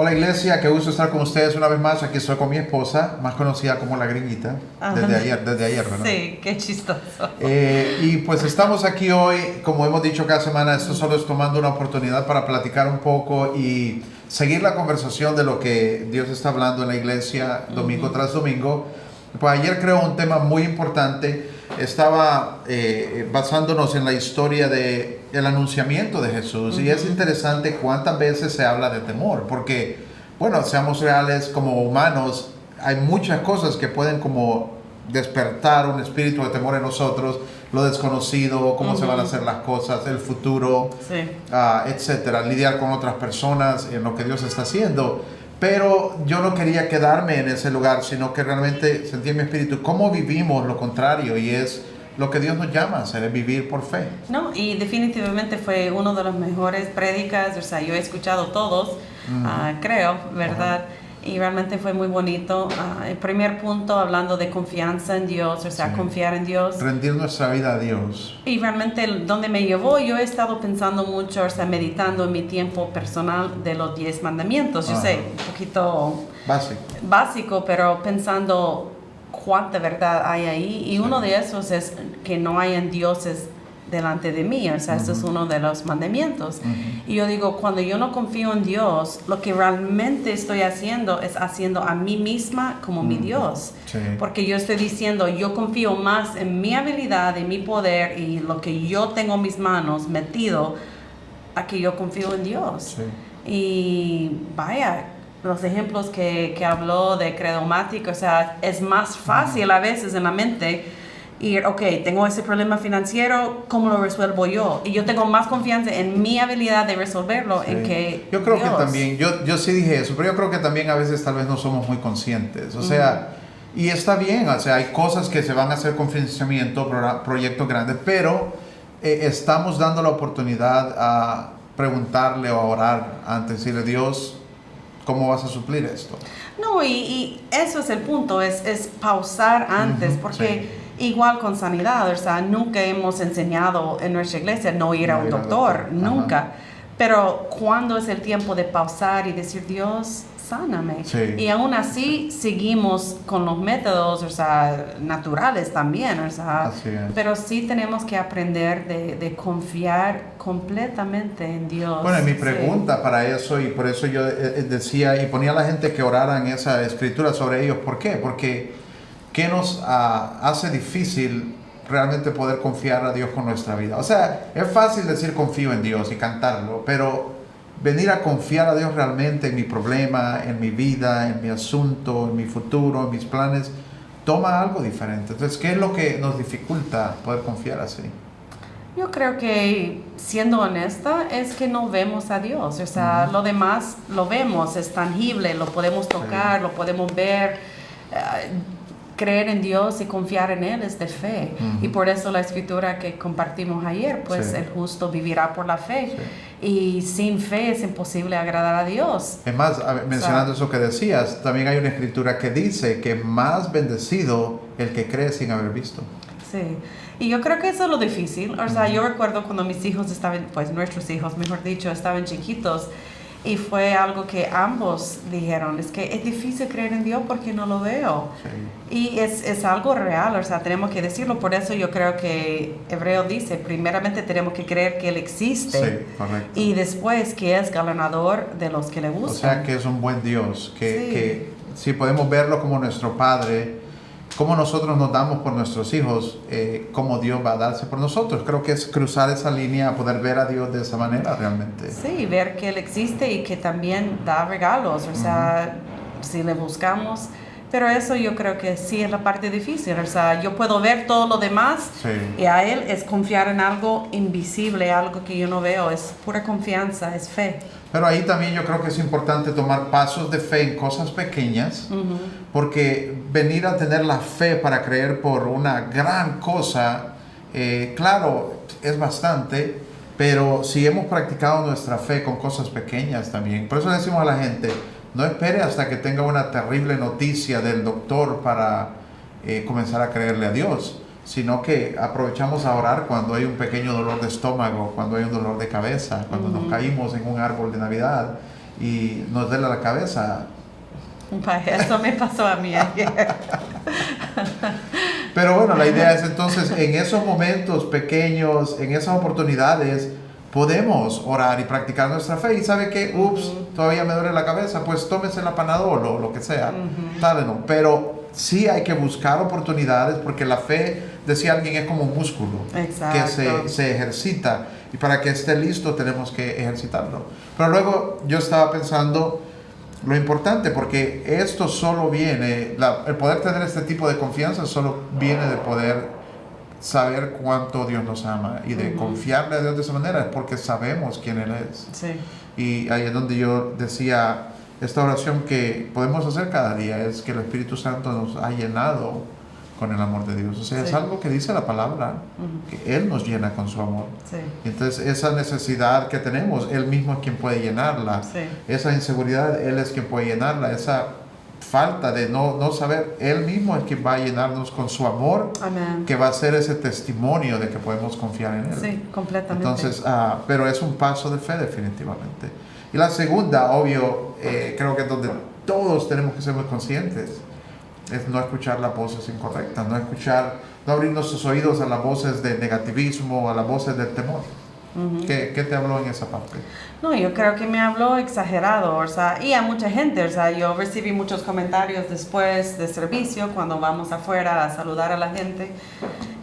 Hola iglesia, qué gusto estar con ustedes una vez más. Aquí estoy con mi esposa, más conocida como la gringuita, desde ayer, ¿verdad? Sí, qué chistoso. Y pues estamos aquí hoy, como hemos dicho cada semana, esto solo es tomando una oportunidad para platicar un poco y seguir la conversación de lo que Dios está hablando en la iglesia domingo tras domingo. Pues ayer creo un tema muy importante. Estaba basándonos en la historia del anunciamiento de Jesús y es interesante cuántas veces se habla de temor, porque, bueno, seamos reales como humanos, hay muchas cosas que pueden como despertar un espíritu de temor en nosotros, lo desconocido, cómo se van a hacer las cosas, el futuro, Sí. etcétera, lidiar con otras personas en lo que Dios está haciendo. Pero yo no quería quedarme en ese lugar, sino que realmente sentí en mi espíritu cómo vivimos lo contrario, y es lo que Dios nos llama a hacer, es vivir por fe. No, y definitivamente fue uno de los mejores prédicas, o sea, yo he escuchado todos, creo, ¿verdad? Y realmente fue muy bonito. El primer punto, hablando de confianza en Dios, o sea, Sí. confiar en Dios. Rendir nuestra vida a Dios. Y realmente donde me llevó, yo he estado pensando mucho, o sea, meditando en mi tiempo personal de los 10 mandamientos. Yo sé, un poquito básico, pero pensando cuánta verdad hay ahí. Y uno de esos es que no hayan dioses delante de mí, o sea, este es uno de los mandamientos. Y yo digo, cuando yo no confío en Dios, lo que realmente estoy haciendo es haciendo a mí misma como mi Dios. Sí. Porque yo estoy diciendo, yo confío más en mi habilidad, en mi poder y lo que yo tengo en mis manos metido, a que yo confío en Dios. Sí. Y vaya, los ejemplos que habló de credomático, o sea, es más fácil a veces en la mente ir, ok, tengo ese problema financiero, ¿cómo lo resuelvo yo? Y yo tengo más confianza en mi habilidad de resolverlo en que yo creo Dios. que también, yo sí dije eso, pero yo creo que también a veces tal vez no somos muy conscientes, o sea, y está bien, o sea, hay cosas que se van a hacer con financiamiento, proyectos grandes, pero estamos dando la oportunidad a preguntarle o a orar antes, decirle, Dios, ¿cómo vas a suplir esto? No, y eso es el punto, es pausar antes, porque igual con sanidad, o sea, nunca hemos enseñado en nuestra iglesia no ir a un doctor, nunca. Pero ¿cuándo es el tiempo de pausar y decir, Dios, sáname? Sí. Y aún así seguimos con los métodos, o sea, naturales también, o sea, Así es. pero sí tenemos que aprender de confiar completamente en Dios. Bueno, y mi pregunta para eso, y por eso yo decía y ponía a la gente que orara en esa escritura sobre ellos, ¿por qué? Porque ¿qué nos hace difícil realmente poder confiar a Dios con nuestra vida? O sea, es fácil decir confío en Dios y cantarlo, pero venir a confiar a Dios realmente en mi problema, en mi vida, en mi asunto, en mi futuro, en mis planes, toma algo diferente. Entonces, ¿qué es lo que nos dificulta poder confiar así? Yo creo que, siendo honesta, es que no vemos a Dios. O sea, lo demás lo vemos, es tangible, lo podemos tocar, lo podemos ver. Creer en Dios y confiar en Él es de fe. Y por eso la escritura que compartimos ayer, pues el justo vivirá por la fe. Y sin fe es imposible agradar a Dios. Es más, mencionando eso que decías, también hay una escritura que dice que es más bendecido el que cree sin haber visto. Sí, y yo creo que eso es lo difícil. O sea, yo recuerdo cuando mis hijos estaban, pues nuestros hijos, mejor dicho, estaban chiquitos, y fue algo que ambos dijeron, es que es difícil creer en Dios porque no lo veo. Sí. Y es algo real, o sea, tenemos que decirlo. Por eso yo creo que Hebreo dice, primeramente tenemos que creer que Él existe. Sí, correcto. Y después que es galardonador de los que le buscan. O sea, que es un buen Dios, que si podemos verlo como nuestro Padre, como nosotros nos damos por nuestros hijos, como Dios va a darse por nosotros. Creo que es cruzar esa línea, poder ver a Dios de esa manera realmente. Sí, ver que Él existe y que también da regalos, o sea, si le buscamos. Pero eso yo creo que sí es la parte difícil, o sea, yo puedo ver todo lo demás y a Él es confiar en algo invisible, algo que yo no veo, es pura confianza, es fe. Pero ahí también yo creo que es importante tomar pasos de fe en cosas pequeñas, porque venir a tener la fe para creer por una gran cosa, claro, es bastante, pero si hemos practicado nuestra fe con cosas pequeñas también. Por eso le decimos a la gente, no espere hasta que tenga una terrible noticia del doctor para comenzar a creerle a Dios, sino que aprovechamos a orar cuando hay un pequeño dolor de estómago, cuando hay un dolor de cabeza, cuando nos caímos en un árbol de Navidad, y nos duele la cabeza. Eso me pasó a mí ayer. Pero bueno, la idea es entonces, en esos momentos pequeños, en esas oportunidades, podemos orar y practicar nuestra fe. Y sabe que, todavía me duele la cabeza, pues tómese la Panadol o lo que sea. Tylenol. Pero sí hay que buscar oportunidades, porque la fe, decía alguien, es como un músculo. Exacto. Que se ejercita. Y para que esté listo tenemos que ejercitarlo. Pero luego yo estaba pensando lo importante, porque esto solo viene, el poder tener este tipo de confianza solo viene de poder saber cuánto Dios nos ama y de confiarle a Dios de esa manera, es porque sabemos quién Él es. Sí. Y ahí es donde yo decía, esta oración que podemos hacer cada día es que el Espíritu Santo nos ha llenado con el amor de Dios. O sea, es algo que dice la palabra, que Él nos llena con su amor. Sí. Entonces, esa necesidad que tenemos, Él mismo es quien puede llenarla. Sí. Esa inseguridad, Él es quien puede llenarla. Esa falta de no saber, Él mismo es quien va a llenarnos con su amor. Amén. Que va a ser ese testimonio de que podemos confiar en Él. Sí, completamente. Entonces, pero es un paso de fe definitivamente. Y la segunda, obvio, creo que es donde todos tenemos que ser muy conscientes, es no escuchar las voces incorrectas, no abrir nuestros oídos a las voces de negativismo, a las voces del temor. ¿Qué te habló en esa parte? No, yo creo que me habló exagerado, o sea, y a mucha gente, o sea, yo recibí muchos comentarios después de servicio, cuando vamos afuera a saludar a la gente,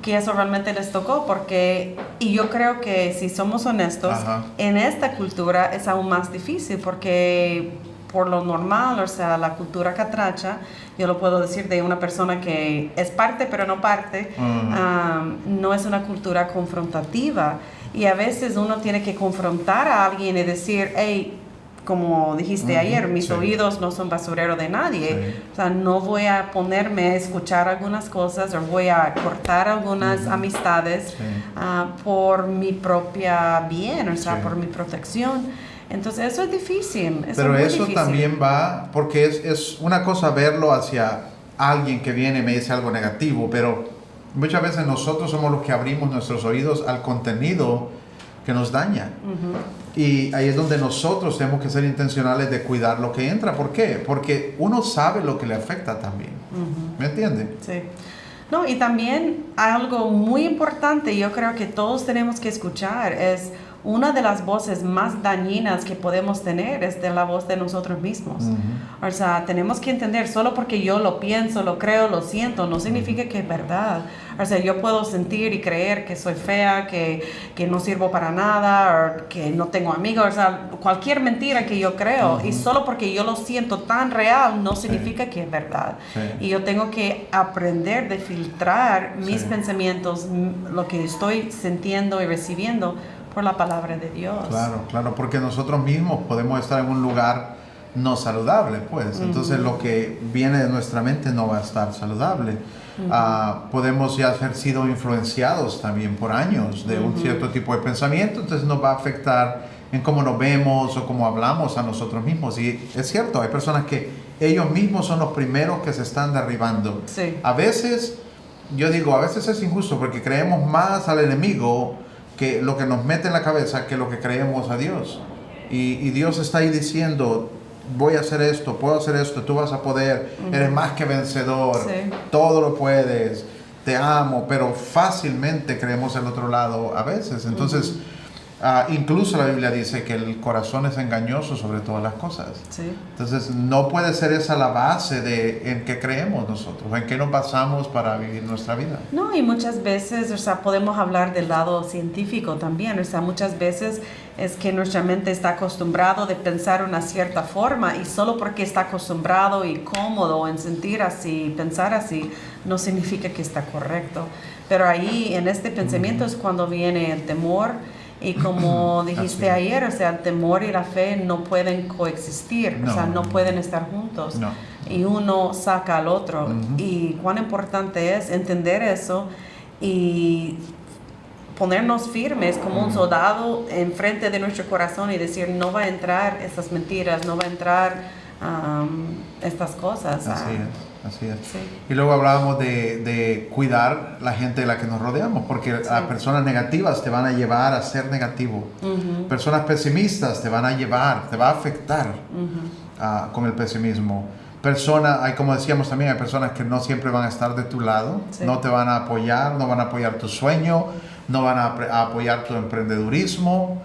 que eso realmente les tocó, y yo creo que si somos honestos, en esta cultura es aún más difícil, porque por lo normal, o sea, la cultura catracha, yo lo puedo decir de una persona que es parte pero no parte, no es una cultura confrontativa, y a veces uno tiene que confrontar a alguien y decir, hey, como dijiste ayer, mis oídos no son basurero de nadie, o sea, no voy a ponerme a escuchar algunas cosas o voy a cortar algunas amistades por mi propia bien, o sea, por mi protección. Entonces eso es difícil. Pero es eso difícil. también va, porque es una cosa verlo hacia alguien que viene y me dice algo negativo, pero muchas veces nosotros somos los que abrimos nuestros oídos al contenido que nos daña. Y ahí es donde nosotros tenemos que ser intencionales de cuidar lo que entra. ¿Por qué? Porque uno sabe lo que le afecta también. ¿Me entiende? Sí. No, y también algo muy importante, yo creo que todos tenemos que escuchar, es una de las voces más dañinas que podemos tener es de la voz de nosotros mismos. O sea, tenemos que entender, solo porque yo lo pienso, lo creo, lo siento, no significa que es verdad. O sea, yo puedo sentir y creer que soy fea, que no sirvo para nada, o que no tengo amigos, o sea, cualquier mentira que yo creo, y solo porque yo lo siento tan real, no significa que es verdad. Y yo tengo que aprender de filtrar mis pensamientos, lo que estoy sintiendo y recibiendo, por la palabra de Dios. Claro, porque nosotros mismos podemos estar en un lugar no saludable, pues. Entonces lo que viene de nuestra mente no va a estar saludable. Podemos ya haber sido influenciados también por años de un cierto tipo de pensamiento, entonces nos va a afectar en cómo nos vemos o cómo hablamos a nosotros mismos. Y es cierto, hay personas que ellos mismos son los primeros que se están derribando. Sí. A veces, yo digo, a veces es injusto porque creemos más al enemigo que lo que nos mete en la cabeza que lo que creemos a Dios. Y Dios está ahí diciendo, voy a hacer esto, puedo hacer esto, tú vas a poder, eres más que vencedor, todo lo puedes, te amo, pero fácilmente creemos el otro lado a veces. Entonces, incluso la Biblia dice que el corazón es engañoso sobre todas las cosas. Entonces, no puede ser esa la base de en qué creemos nosotros, en qué nos basamos para vivir nuestra vida. No, y muchas veces, o sea, podemos hablar del lado científico también, o sea, muchas veces es que nuestra mente está acostumbrado de pensar una cierta forma y solo porque está acostumbrado y cómodo en sentir así, pensar así, no significa que está correcto. Pero ahí, en este pensamiento es cuando viene el temor. Y como dijiste ayer, o sea, el temor y la fe no pueden coexistir, o sea, no pueden estar juntos. Y uno saca al otro. Y cuán importante es entender eso y ponernos firmes como un soldado enfrente de nuestro corazón y decir, no va a entrar esas mentiras, no va a entrar estas cosas. Así es. Sí. Y luego hablábamos de cuidar la gente de la que nos rodeamos, porque las personas negativas te van a llevar a ser negativo. Personas pesimistas te van a llevar, te va a afectar con el pesimismo. Hay, como decíamos también, hay personas que no siempre van a estar de tu lado, no te van a apoyar, no van a apoyar tu sueño, no van a apoyar tu emprendedurismo.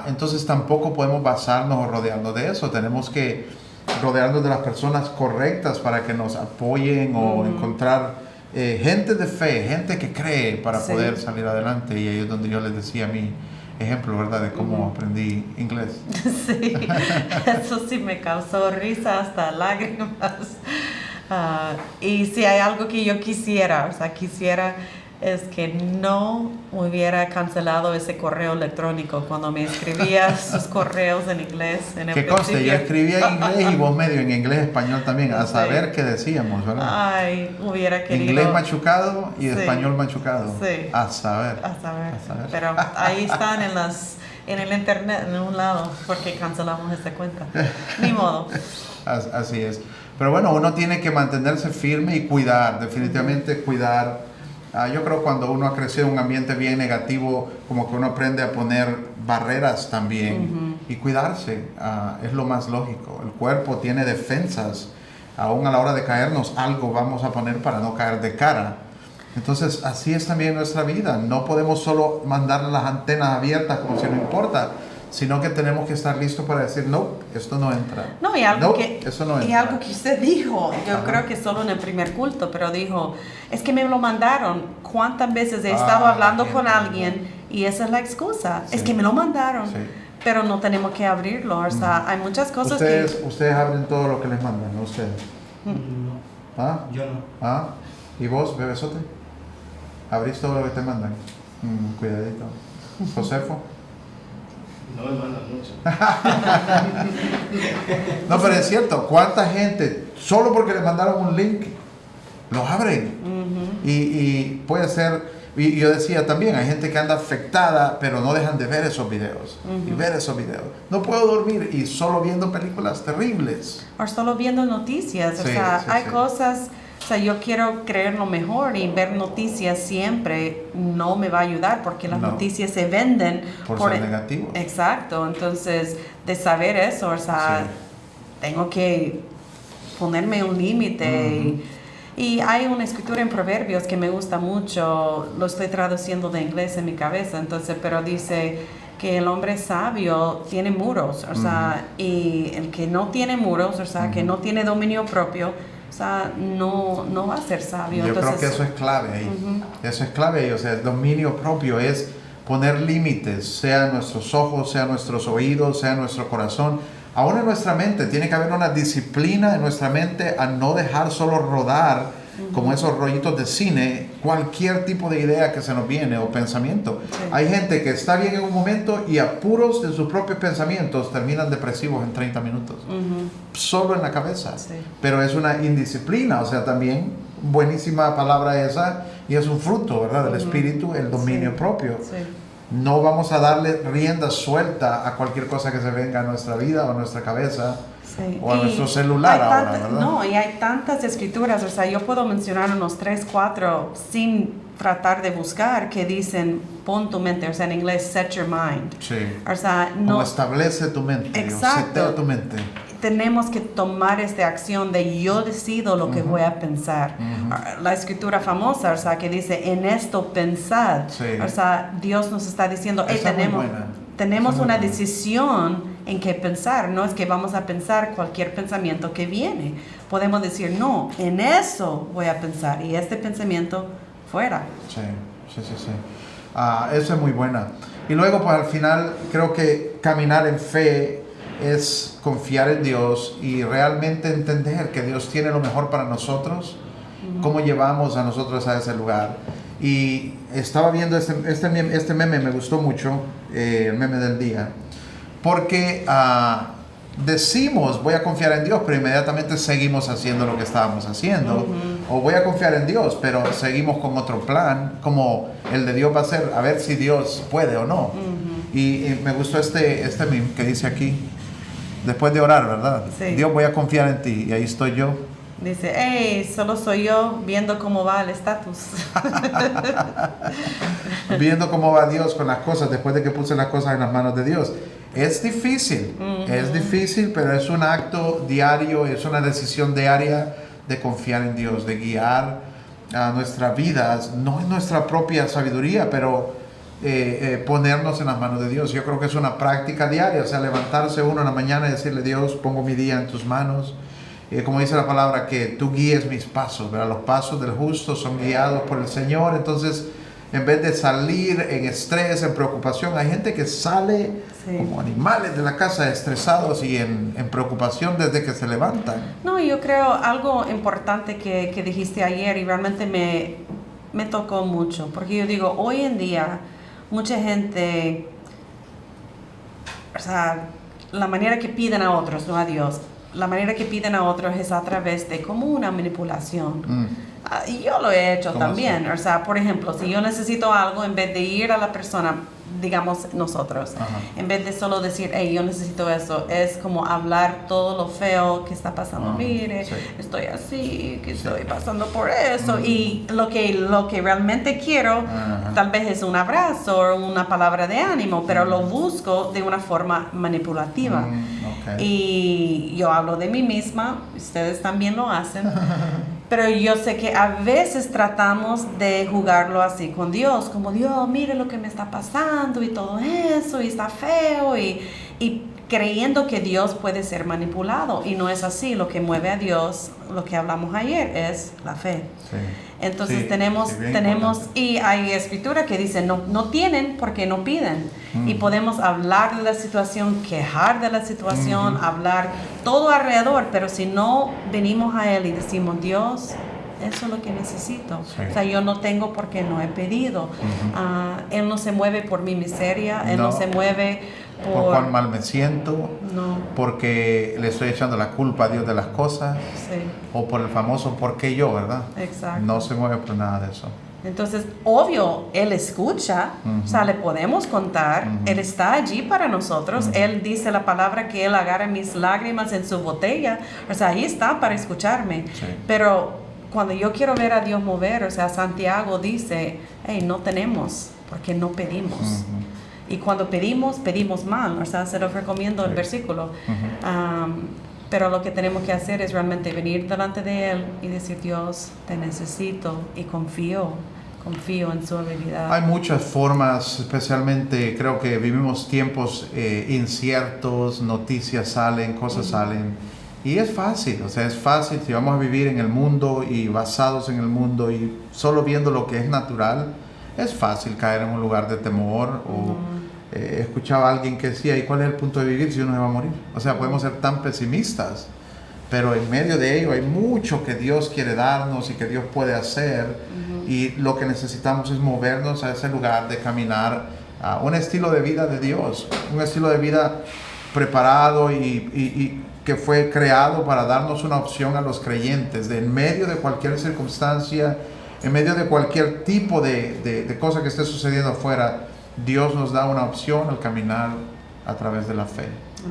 Entonces tampoco podemos basarnos o rodearnos de eso. Tenemos que rodearnos de las personas correctas para que nos apoyen o encontrar gente de fe, gente que cree para poder salir adelante. Y ahí es donde yo les decía mi ejemplo, ¿verdad? De cómo aprendí inglés. Sí, eso sí me causó risa hasta lágrimas. Y si hay algo que yo quisiera es que no hubiera cancelado ese correo electrónico cuando me escribía sus correos en inglés. Que conste, yo escribía en inglés y vos medio en inglés-español también, a saber qué decíamos, ¿verdad? Ay, hubiera querido. Inglés machucado y español machucado. Sí. A saber. Pero ahí están en el internet, en un lado, porque cancelamos esta cuenta. Ni modo. Así es. Pero bueno, uno tiene que mantenerse firme y cuidar, definitivamente cuidar. Yo creo que cuando uno ha crecido en un ambiente bien negativo, como que uno aprende a poner barreras también y cuidarse, es lo más lógico. El cuerpo tiene defensas, aún a la hora de caernos, algo vamos a poner para no caer de cara. Entonces, así es también nuestra vida. No podemos solo mandar las antenas abiertas como si no importa, sino que tenemos que estar listos para decir, no, esto no entra. No, y algo, eso no entra. Y algo que usted dijo, yo creo que solo en el primer culto, pero dijo, es que me lo mandaron. ¿Cuántas veces he estado hablando con alguien y esa es la excusa? Es que me lo mandaron, pero no tenemos que abrirlo. O sea, hay muchas cosas Ustedes abren todo lo que les mandan, ¿no? Ustedes. No. Yo no. ¿Y vos, bebesote? ¿Abrís todo lo que te mandan? Cuidadito. ¿Josefo? No me mandan mucho. No, pero es cierto, ¿cuánta gente, solo porque le mandaron un link, lo abren? Y puede ser, y yo decía también, hay gente que anda afectada, pero no dejan de ver esos videos. Y ver esos videos. No puedo dormir y solo viendo películas terribles. O solo viendo noticias. Hay cosas. O sea, yo quiero creer lo mejor y ver noticias siempre no me va a ayudar porque las noticias se venden por ser negativos. Exacto, entonces de saber eso, o sea, tengo que ponerme un límite. Y hay una escritura en Proverbios que me gusta mucho, lo estoy traduciendo de inglés en mi cabeza, entonces, pero dice que el hombre sabio tiene muros, o sea, y el que no tiene muros, o sea, que no tiene dominio propio, o sea, no va a ser sabio. Yo entonces, creo que eso es clave ahí. Eso es clave ahí. O sea, el dominio propio es poner límites, sea nuestros ojos, sea nuestros oídos, sea nuestro corazón. Aún en nuestra mente tiene que haber una disciplina en nuestra mente a no dejar solo rodar como esos rollitos de cine, cualquier tipo de idea que se nos viene o pensamiento. Hay gente que está bien en un momento y apuros de sus propios pensamientos terminan depresivos en 30 minutos. Solo en la cabeza. Pero es una indisciplina, o sea, también buenísima palabra esa y es un fruto, ¿verdad? Del espíritu, el dominio propio. No vamos a darle rienda suelta a cualquier cosa que se venga a nuestra vida o a nuestra cabeza. O a nuestro celular ahora, ¿verdad? No, y hay tantas escrituras, o sea, yo puedo mencionar unos 3, 4 sin tratar de buscar que dicen, pon tu mente, o sea, en inglés, set your mind. O sea, como establece tu mente, exacto. O setea tu mente. Tenemos que tomar esta acción de yo decido lo que voy a pensar. La escritura famosa, o sea, que dice, en esto pensad. O sea, Dios nos está diciendo, tenemos una decisión en qué pensar. No es que vamos a pensar cualquier pensamiento que viene. Podemos decir, no, en eso voy a pensar. Y este pensamiento fuera. Sí. Eso es muy buena. Y luego, pues al final, creo que caminar en fe es confiar en Dios y realmente entender que Dios tiene lo mejor para nosotros. Cómo llevamos a nosotros a ese lugar. Y estaba viendo este meme, me gustó mucho, el meme del día, porque decimos voy a confiar en Dios, pero inmediatamente seguimos haciendo lo que estábamos haciendo, o voy a confiar en Dios, pero seguimos con otro plan, como el de Dios va a ser, a ver si Dios puede o no. Y me gustó este meme que dice aquí, Después de orar, ¿verdad? Sí. Dios, voy a confiar en ti. Y ahí estoy yo. Dice, hey, solo soy yo viendo cómo va el estatus. Viendo cómo va Dios con las cosas después de que puse las cosas en las manos de Dios. Es difícil, es difícil, pero es un acto diario, es una decisión diaria de confiar en Dios, de guiar a nuestras vidas, no en nuestra propia sabiduría, pero ponernos en las manos de Dios. Yo creo que es una práctica diaria, o sea, levantarse uno en la mañana y decirle, Dios, pongo mi día en tus manos. Como dice la palabra, que tú guíes mis pasos, ¿verdad? Los pasos del justo son guiados por el Señor. Entonces, en vez de salir en estrés, en preocupación, hay gente que sale como animales de la casa, estresados y en preocupación desde que se levantan. No, yo creo algo importante que dijiste ayer y realmente me tocó mucho, porque yo digo, hoy en día, mucha gente, o sea, la manera que piden a otros, no a Dios, la manera que piden a otros es a través de como una manipulación. Y yo lo he hecho también. O sea, por ejemplo, si yo necesito algo, en vez de ir a la persona, digamos nosotros, en vez de solo decir, hey, yo necesito eso, es como hablar todo lo feo que está pasando. Mire, estoy así, que estoy pasando por eso. Y lo que realmente quiero, tal vez es un abrazo o una palabra de ánimo, pero lo busco de una forma manipulativa. Y yo hablo de mí misma, ustedes también lo hacen. Pero yo sé que a veces tratamos de jugarlo así con Dios, como Dios, mire lo que me está pasando y todo eso, y está feo, y creyendo que Dios puede ser manipulado. Y no es así. Lo que mueve a Dios, lo que hablamos ayer, es la fe. Entonces tenemos y hay escritura que dice, no tienen porque no piden. Y podemos hablar de la situación, quejar de la situación, hablar todo alrededor, pero si no venimos a Él y decimos, Dios, eso es lo que necesito. O sea, yo no tengo porque no he pedido. Él no se mueve por mi miseria, Él no se mueve por cuán mal me siento, porque le estoy echando la culpa a Dios de las cosas, o por el famoso ¿por qué yo?, ¿verdad? Exacto. No se mueve por nada de eso. Entonces, obvio, Él escucha, o sea, le podemos contar, Él está allí para nosotros, Él dice la palabra que Él agarra mis lágrimas en su botella, o sea, ahí está para escucharme, pero cuando yo quiero ver a Dios mover, o sea, Santiago dice, hey, no tenemos, porque no pedimos. Y cuando pedimos mal, o sea, se lo recomiendo el versículo. Pero lo que tenemos que hacer es realmente venir delante de Él y decir, Dios, te necesito y confío en su habilidad. Hay muchas formas, especialmente creo que vivimos tiempos inciertos, noticias salen, cosas salen. Y es fácil, o sea, es fácil si vamos a vivir en el mundo y basados en el mundo y solo viendo lo que es natural, es fácil caer en un lugar de temor o escuchaba a alguien que decía, ¿y cuál es el punto de vivir si uno se va a morir? O sea, podemos ser tan pesimistas, pero en medio de ello hay mucho que Dios quiere darnos y que Dios puede hacer y lo que necesitamos es movernos a ese lugar de caminar a un estilo de vida de Dios, un estilo de vida preparado y que fue creado para darnos una opción a los creyentes de en medio de cualquier circunstancia, en medio de cualquier tipo de cosa que esté sucediendo afuera. Dios nos da una opción al caminar a través de la fe,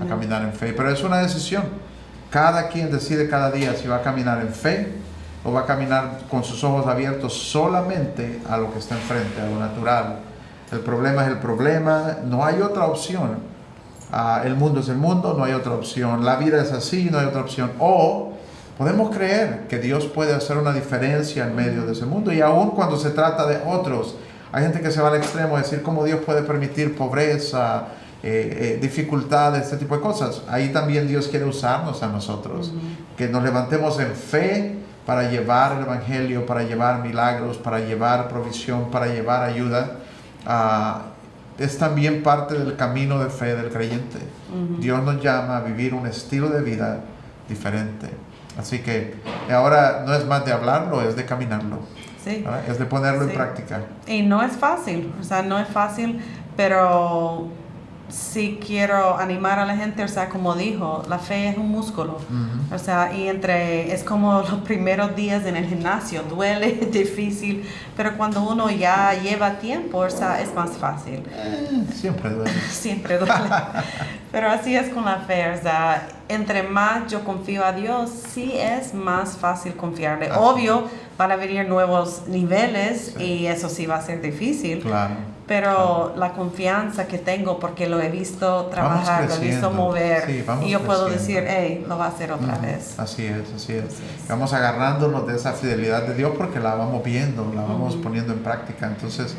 a caminar en fe. Pero es una decisión. Cada quien decide cada día si va a caminar en fe o va a caminar con sus ojos abiertos solamente a lo que está enfrente, a lo natural. El problema es el problema, no hay otra opción. El mundo es el mundo, no hay otra opción. La vida es así, no hay otra opción. O podemos creer que Dios puede hacer una diferencia en medio de ese mundo. Y aun cuando se trata de otros, hay gente que se va al extremo de decir cómo Dios puede permitir pobreza, dificultades, este tipo de cosas. Ahí también Dios quiere usarnos a nosotros. Que nos levantemos en fe para llevar el Evangelio, para llevar milagros, para llevar provisión, para llevar ayuda. Es también parte del camino de fe del creyente. Dios nos llama a vivir un estilo de vida diferente. Así que ahora no es más de hablarlo, es de caminarlo. Es de ponerlo en práctica. Y no es fácil, o sea, no es fácil, pero sí quiero animar a la gente, o sea, como dijo, la fe es un músculo. O sea, y es como los primeros días en el gimnasio, duele, es difícil, pero cuando uno ya lleva tiempo, o sea, es más fácil. Siempre duele. Siempre duele. Pero así es con la fe, o sea, entre más yo confío a Dios, sí es más fácil confiarle. Obvio, van a venir nuevos niveles y eso sí va a ser difícil. Claro. Pero la confianza que tengo porque lo he visto trabajar, lo he visto mover, y yo puedo decir, hey, lo va a hacer otra vez. Así es. Vamos agarrándonos de esa fidelidad de Dios porque la vamos viendo, la vamos poniendo en práctica. Entonces,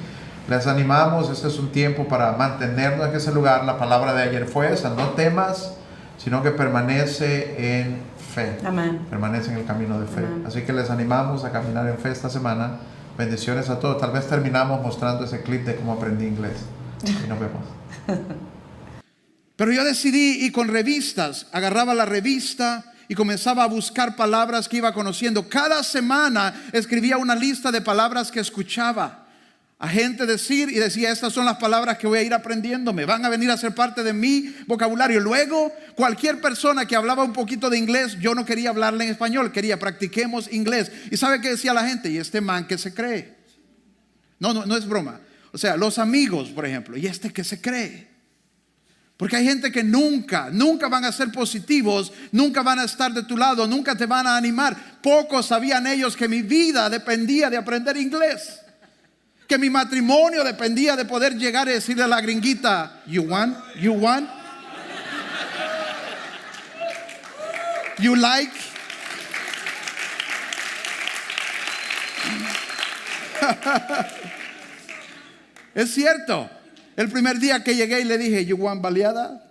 les animamos, este es un tiempo para mantenernos en ese lugar. La palabra de ayer fue esa, no temas, sino que permanece en fe. Amén. Permanece en el camino de fe. Amén. Así que les animamos a caminar en fe esta semana. Bendiciones a todos. Tal vez terminamos mostrando ese clip de cómo aprendí inglés. Y nos vemos. Pero yo decidí ir con revistas. Agarraba la revista y comenzaba a buscar palabras que iba conociendo. Cada semana escribía una lista de palabras que escuchaba a gente decir y decía, estas son las palabras que voy a ir aprendiendo, me van a venir a ser parte de mi vocabulario. Luego, cualquier persona que hablaba un poquito de inglés, yo no quería hablarle en español, quería practiquemos inglés. ¿Y sabe qué decía la gente? ¿Y este man qué se cree? No es broma. O sea, los amigos, por ejemplo, ¿y este qué se cree? Porque hay gente que nunca van a ser positivos, nunca van a estar de tu lado, nunca te van a animar. Pocos sabían ellos que mi vida dependía de aprender inglés, que mi matrimonio dependía de poder llegar y decirle a la gringuita, you want, you like. Es cierto. El primer día que llegué y le dije, you want baleada?